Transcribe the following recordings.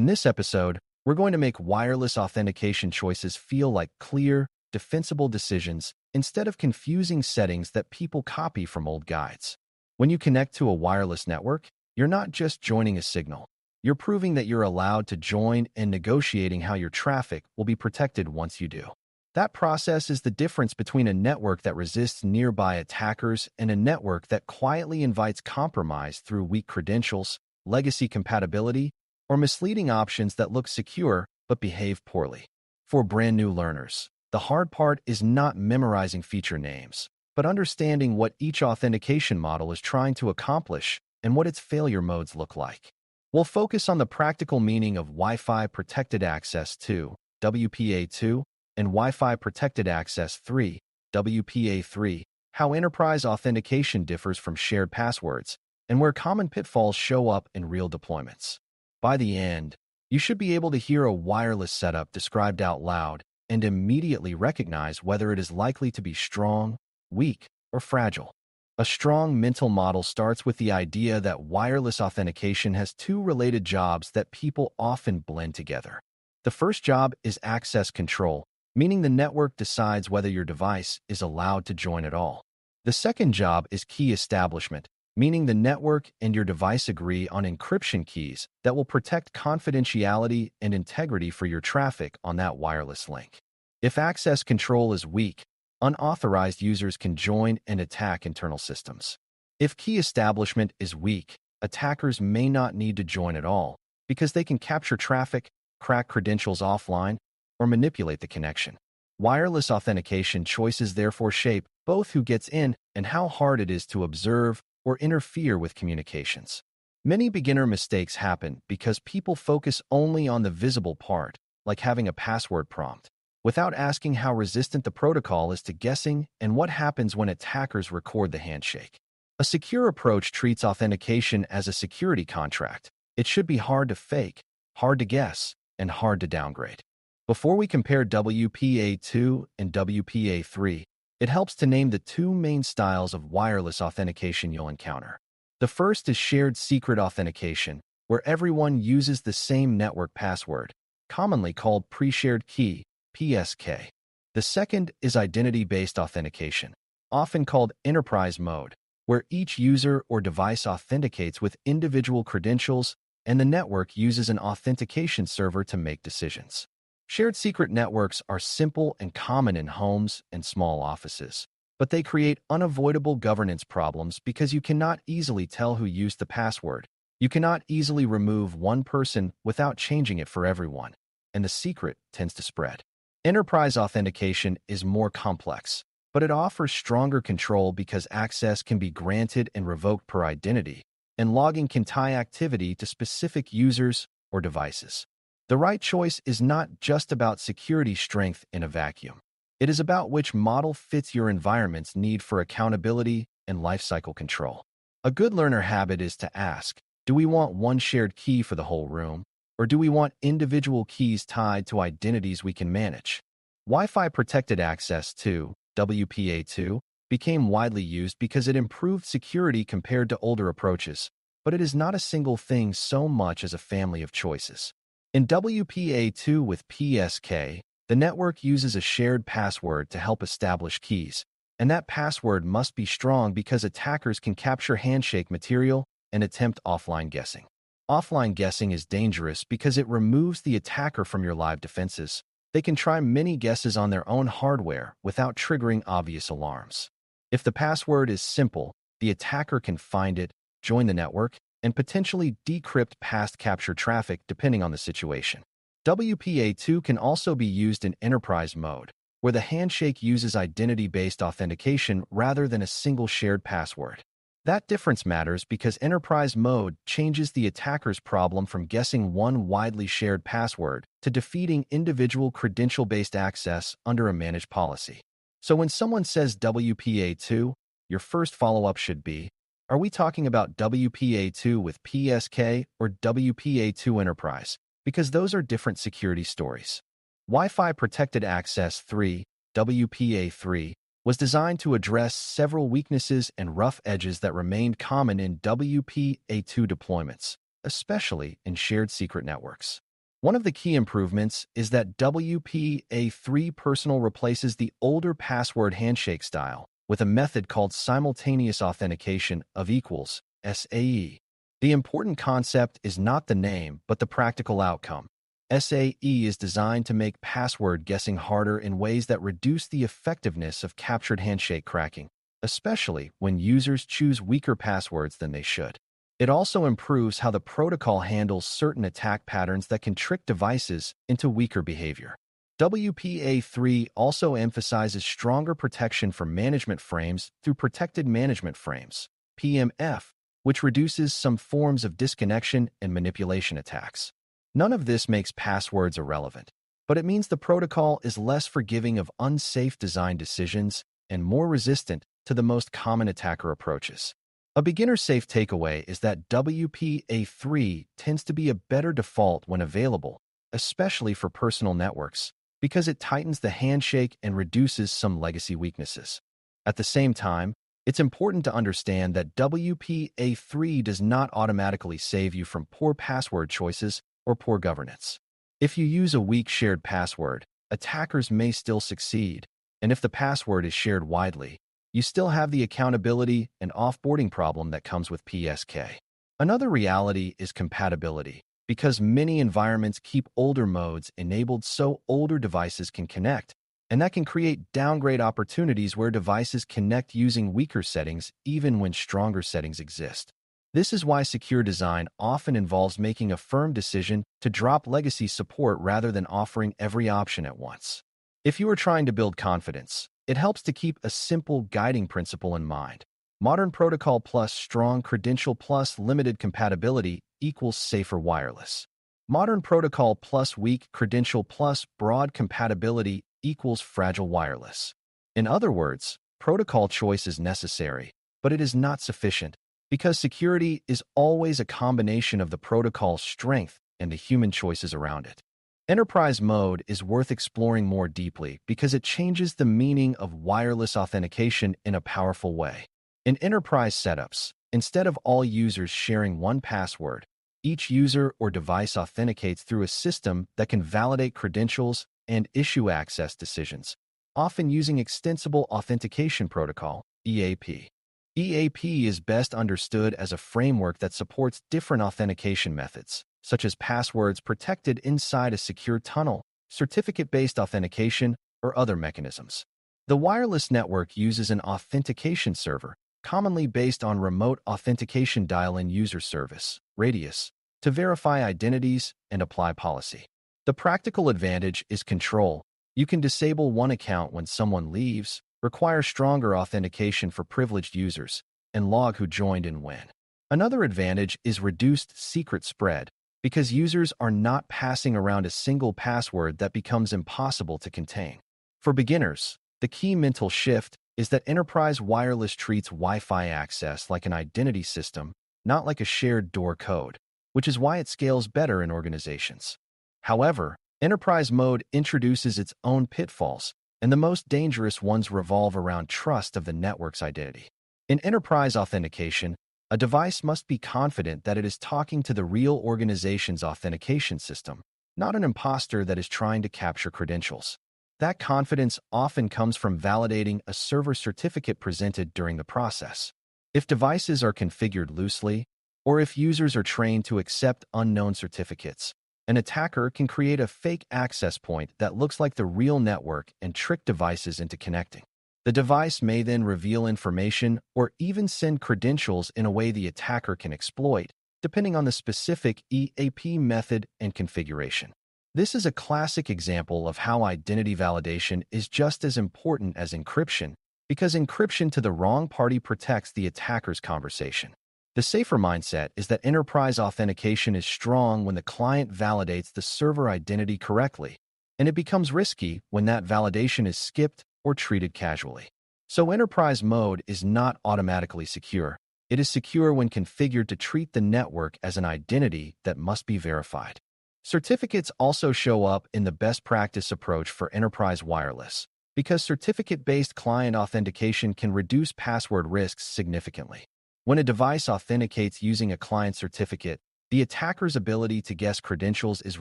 In this episode, we're going to make wireless authentication choices feel like clear, defensible decisions instead of confusing settings that people copy from old guides. When you connect to a wireless network, you're not just joining a signal. You're proving that you're allowed to join and negotiating how your traffic will be protected once you do. That process is the difference between a network that resists nearby attackers and a network that quietly invites compromise through weak credentials, legacy compatibility, or misleading options that look secure but behave poorly. For brand new learners, the hard part is not memorizing feature names, but understanding what each authentication model is trying to accomplish and what its failure modes look like. We'll focus on the practical meaning of Wi-Fi Protected Access 2, WPA2, and Wi-Fi Protected Access 3, WPA3, how enterprise authentication differs from shared passwords, and where common pitfalls show up in real deployments. By the end, you should be able to hear a wireless setup described out loud and immediately recognize whether it is likely to be strong, weak, or fragile. A strong mental model starts with the idea that wireless authentication has two related jobs that people often blend together. The first job is access control, meaning the network decides whether your device is allowed to join at all. The second job is key establishment, meaning the network and your device agree on encryption keys that will protect confidentiality and integrity for your traffic on that wireless link. If access control is weak, unauthorized users can join and attack internal systems. If key establishment is weak, attackers may not need to join at all because they can capture traffic, crack credentials offline, or manipulate the connection. Wireless authentication choices therefore shape both who gets in and how hard it is to observe or interfere with communications. Many beginner mistakes happen because people focus only on the visible part, like having a password prompt, without asking how resistant the protocol is to guessing and what happens when attackers record the handshake. A secure approach treats authentication as a security contract. It should be hard to fake, hard to guess, and hard to downgrade. Before we compare WPA2 and WPA3, it helps to name the two main styles of wireless authentication you'll encounter. The first is shared secret authentication, where everyone uses the same network password, commonly called pre-shared key, PSK. The second is identity-based authentication, often called enterprise mode, where each user or device authenticates with individual credentials and the network uses an authentication server to make decisions. Shared secret networks are simple and common in homes and small offices, but they create unavoidable governance problems because you cannot easily tell who used the password. You cannot easily remove one person without changing it for everyone, and the secret tends to spread. Enterprise authentication is more complex, but it offers stronger control because access can be granted and revoked per identity, and logging can tie activity to specific users or devices. The right choice is not just about security strength in a vacuum. It is about which model fits your environment's need for accountability and lifecycle control. A good learner habit is to ask, do we want one shared key for the whole room, or do we want individual keys tied to identities we can manage? Wi-Fi Protected Access 2, WPA2, became widely used because it improved security compared to older approaches, but it is not a single thing so much as a family of choices. In WPA2 with PSK, the network uses a shared password to help establish keys, and that password must be strong because attackers can capture handshake material and attempt offline guessing. Offline guessing is dangerous because it removes the attacker from your live defenses. They can try many guesses on their own hardware without triggering obvious alarms. If the password is simple, the attacker can find it, join the network, and potentially decrypt past capture traffic depending on the situation. WPA2 can also be used in enterprise mode, where the handshake uses identity-based authentication rather than a single shared password. That difference matters because enterprise mode changes the attacker's problem from guessing one widely shared password to defeating individual credential-based access under a managed policy. So when someone says WPA2, your first follow-up should be, are we talking about WPA2 with PSK or WPA2 Enterprise? Because those are different security stories. Wi-Fi Protected Access 3, WPA3, was designed to address several weaknesses and rough edges that remained common in WPA2 deployments, especially in shared secret networks. One of the key improvements is that WPA3 Personal replaces the older password handshake style with a method called simultaneous authentication of equals, SAE. The important concept is not the name, but the practical outcome. SAE is designed to make password guessing harder in ways that reduce the effectiveness of captured handshake cracking, especially when users choose weaker passwords than they should. It also improves how the protocol handles certain attack patterns that can trick devices into weaker behavior. WPA3 also emphasizes stronger protection for management frames through Protected Management Frames, PMF, which reduces some forms of disconnection and manipulation attacks. None of this makes passwords irrelevant, but it means the protocol is less forgiving of unsafe design decisions and more resistant to the most common attacker approaches. A beginner-safe takeaway is that WPA3 tends to be a better default when available, especially for personal networks, because it tightens the handshake and reduces some legacy weaknesses. At the same time, it's important to understand that WPA3 does not automatically save you from poor password choices or poor governance. If you use a weak shared password, attackers may still succeed, and if the password is shared widely, you still have the accountability and offboarding problem that comes with PSK. Another reality is compatibility, because many environments keep older modes enabled so older devices can connect, and that can create downgrade opportunities where devices connect using weaker settings even when stronger settings exist. This is why secure design often involves making a firm decision to drop legacy support rather than offering every option at once. If you are trying to build confidence, it helps to keep a simple guiding principle in mind. Modern protocol plus strong credential plus limited compatibility equals safer wireless. Modern protocol plus weak credential plus broad compatibility equals fragile wireless. In other words, protocol choice is necessary, but it is not sufficient, because security is always a combination of the protocol's strength and the human choices around it. Enterprise mode is worth exploring more deeply because it changes the meaning of wireless authentication in a powerful way. In enterprise setups, instead of all users sharing one password, each user or device authenticates through a system that can validate credentials and issue access decisions, often using Extensible Authentication Protocol, EAP. EAP is best understood as a framework that supports different authentication methods, such as passwords protected inside a secure tunnel, certificate-based authentication, or other mechanisms. The wireless network uses an authentication server, commonly based on remote authentication dial-in user service, Radius, to verify identities and apply policy. The practical advantage is control. You can disable one account when someone leaves, require stronger authentication for privileged users, and log who joined and when. Another advantage is reduced secret spread, because users are not passing around a single password that becomes impossible to contain. For beginners, the key mental shift is that enterprise wireless treats Wi-Fi access like an identity system, not like a shared door code, which is why it scales better in organizations. However, enterprise mode introduces its own pitfalls, and the most dangerous ones revolve around trust of the network's identity. In enterprise authentication, a device must be confident that it is talking to the real organization's authentication system, not an imposter that is trying to capture credentials. That confidence often comes from validating a server certificate presented during the process. If devices are configured loosely, or if users are trained to accept unknown certificates, an attacker can create a fake access point that looks like the real network and trick devices into connecting. The device may then reveal information or even send credentials in a way the attacker can exploit, depending on the specific EAP method and configuration. This is a classic example of how identity validation is just as important as encryption, because encryption to the wrong party protects the attacker's conversation. The safer mindset is that enterprise authentication is strong when the client validates the server identity correctly, and it becomes risky when that validation is skipped or treated casually. So enterprise mode is not automatically secure. It is secure when configured to treat the network as an identity that must be verified. Certificates also show up in the best practice approach for enterprise wireless, because certificate-based client authentication can reduce password risks significantly. When a device authenticates using a client certificate, The attacker's ability to guess credentials is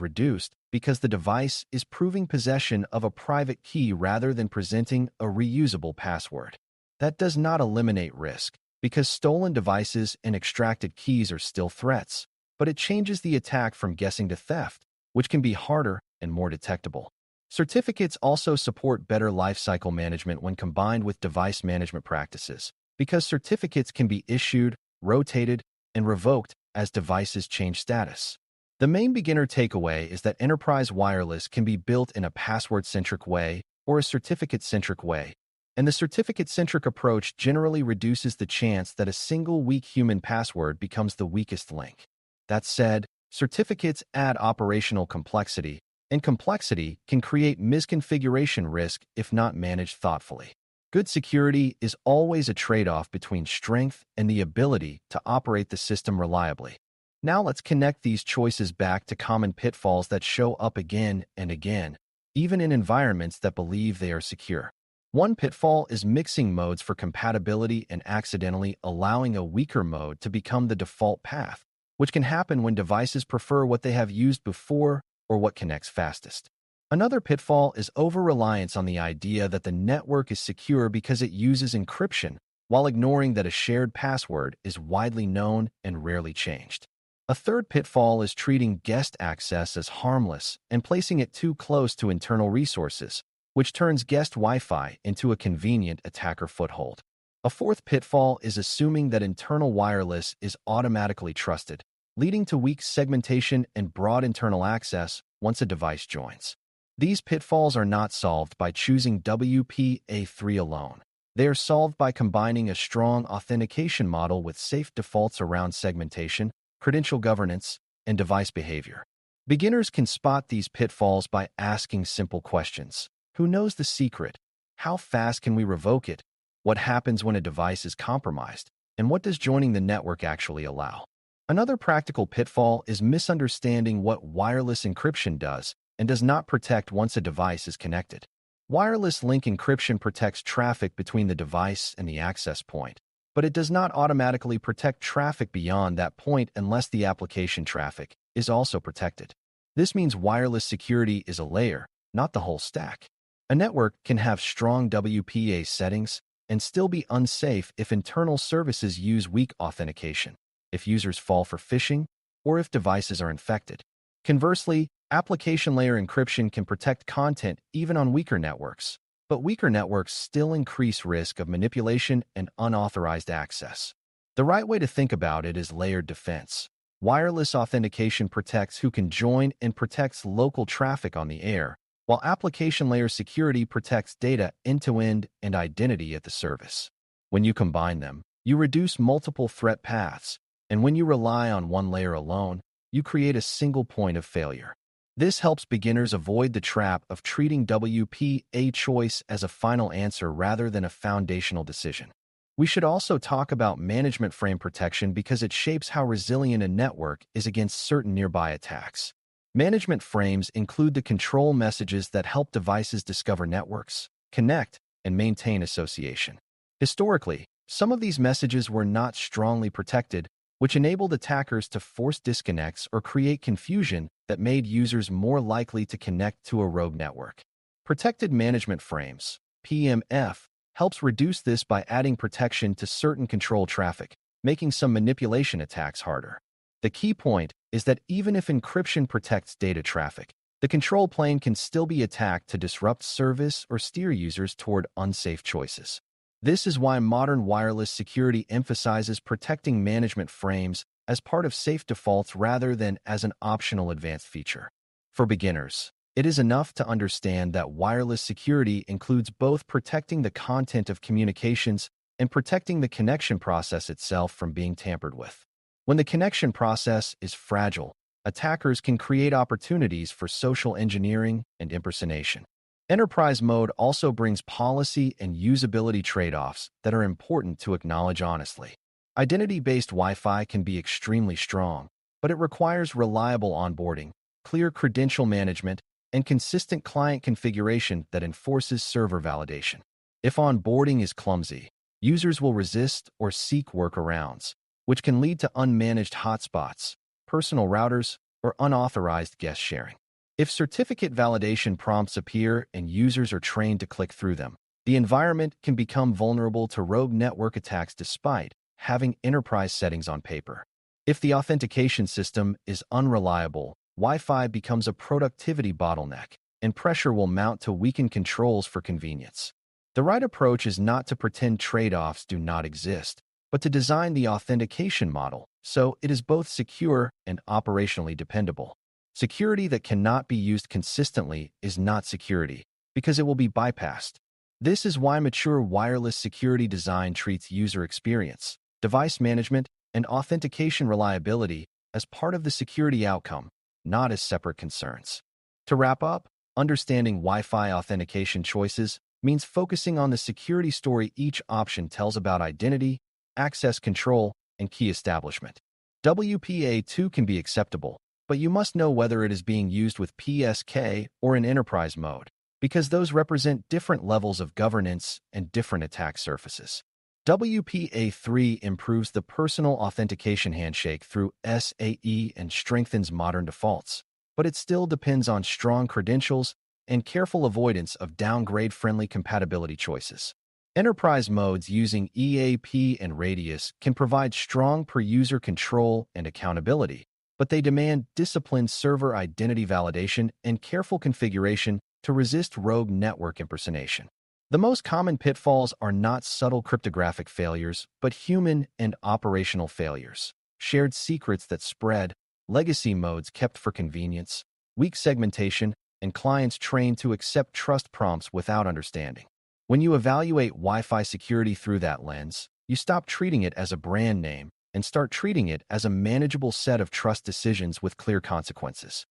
reduced because the device is proving possession of a private key rather than presenting a reusable password. That does not eliminate risk, because stolen devices and extracted keys are still threats, but it changes the attack from guessing to theft, which can be harder and more detectable. Certificates also support better lifecycle management when combined with device management practices, because certificates can be issued, rotated, and revoked as devices change status. The main beginner takeaway is that enterprise wireless can be built in a password-centric way or a certificate-centric way, and the certificate-centric approach generally reduces the chance that a single weak human password becomes the weakest link. That said, certificates add operational complexity, and complexity can create misconfiguration risk if not managed thoughtfully. Good security is always a trade-off between strength and the ability to operate the system reliably. Now let's connect these choices back to common pitfalls that show up again and again, even in environments that believe they are secure. One pitfall is mixing modes for compatibility and accidentally allowing a weaker mode to become the default path, which can happen when devices prefer what they have used before or what connects fastest. Another pitfall is over-reliance on the idea that the network is secure because it uses encryption, while ignoring that a shared password is widely known and rarely changed. A third pitfall is treating guest access as harmless and placing it too close to internal resources, which turns guest Wi-Fi into a convenient attacker foothold. A fourth pitfall is assuming that internal wireless is automatically trusted, leading to weak segmentation and broad internal access once a device joins. These pitfalls are not solved by choosing WPA3 alone. They are solved by combining a strong authentication model with safe defaults around segmentation, credential governance, and device behavior. Beginners can spot these pitfalls by asking simple questions. Who knows the secret? How fast can we revoke it? What happens when a device is compromised? And what does joining the network actually allow? Another practical pitfall is misunderstanding what wireless encryption does and does not protect once a device is connected. Wireless link encryption protects traffic between the device and the access point, but it does not automatically protect traffic beyond that point unless the application traffic is also protected. This means wireless security is a layer, not the whole stack. A network can have strong WPA settings and still be unsafe if internal services use weak authentication, if users fall for phishing, or if devices are infected. Conversely, application layer encryption can protect content even on weaker networks, but weaker networks still increase risk of manipulation and unauthorized access. The right way to think about it is layered defense. Wireless authentication protects who can join and protects local traffic on the air, while application layer security protects data end-to-end and identity at the service. When you combine them, you reduce multiple threat paths, and when you rely on one layer alone, you create a single point of failure. This helps beginners avoid the trap of treating WPA choice as a final answer rather than a foundational decision. We should also talk about management frame protection because it shapes how resilient a network is against certain nearby attacks. Management frames include the control messages that help devices discover networks, connect, and maintain association. Historically, some of these messages were not strongly protected, which enabled attackers to force disconnects or create confusion that made users more likely to connect to a rogue network. Protected management frames, PMF, helps reduce this by adding protection to certain control traffic, making some manipulation attacks harder. The key point is that even if encryption protects data traffic, the control plane can still be attacked to disrupt service or steer users toward unsafe choices. This is why modern wireless security emphasizes protecting management frames as part of safe defaults rather than as an optional advanced feature. For beginners, it is enough to understand that wireless security includes both protecting the content of communications and protecting the connection process itself from being tampered with. When the connection process is fragile, attackers can create opportunities for social engineering and impersonation. Enterprise mode also brings policy and usability trade-offs that are important to acknowledge honestly. Identity-based Wi-Fi can be extremely strong, but it requires reliable onboarding, clear credential management, and consistent client configuration that enforces server validation. If onboarding is clumsy, users will resist or seek workarounds, which can lead to unmanaged hotspots, personal routers, or unauthorized guest sharing. If certificate validation prompts appear and users are trained to click through them, the environment can become vulnerable to rogue network attacks despite having enterprise settings on paper. If the authentication system is unreliable, Wi-Fi becomes a productivity bottleneck, and pressure will mount to weaken controls for convenience. The right approach is not to pretend trade-offs do not exist, but to design the authentication model so it is both secure and operationally dependable. Security that cannot be used consistently is not security, because it will be bypassed. This is why mature wireless security design treats user experience, device management, and authentication reliability as part of the security outcome, not as separate concerns. To wrap up, understanding Wi-Fi authentication choices means focusing on the security story each option tells about identity, access control, and key establishment. WPA2 can be acceptable, but you must know whether it is being used with PSK or in enterprise mode, because those represent different levels of governance and different attack surfaces. WPA3 improves the personal authentication handshake through SAE and strengthens modern defaults, but it still depends on strong credentials and careful avoidance of downgrade-friendly compatibility choices. Enterprise modes using EAP and Radius can provide strong per-user control and accountability, but they demand disciplined server identity validation and careful configuration to resist rogue network impersonation. The most common pitfalls are not subtle cryptographic failures, but human and operational failures, shared secrets that spread, legacy modes kept for convenience, weak segmentation, and clients trained to accept trust prompts without understanding. When you evaluate Wi-Fi security through that lens, you stop treating it as a brand name and start treating it as a manageable set of trust decisions with clear consequences.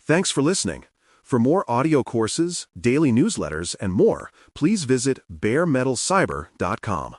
Thanks for listening. For more audio courses, daily newsletters, and more, please visit baremetalcyber.com.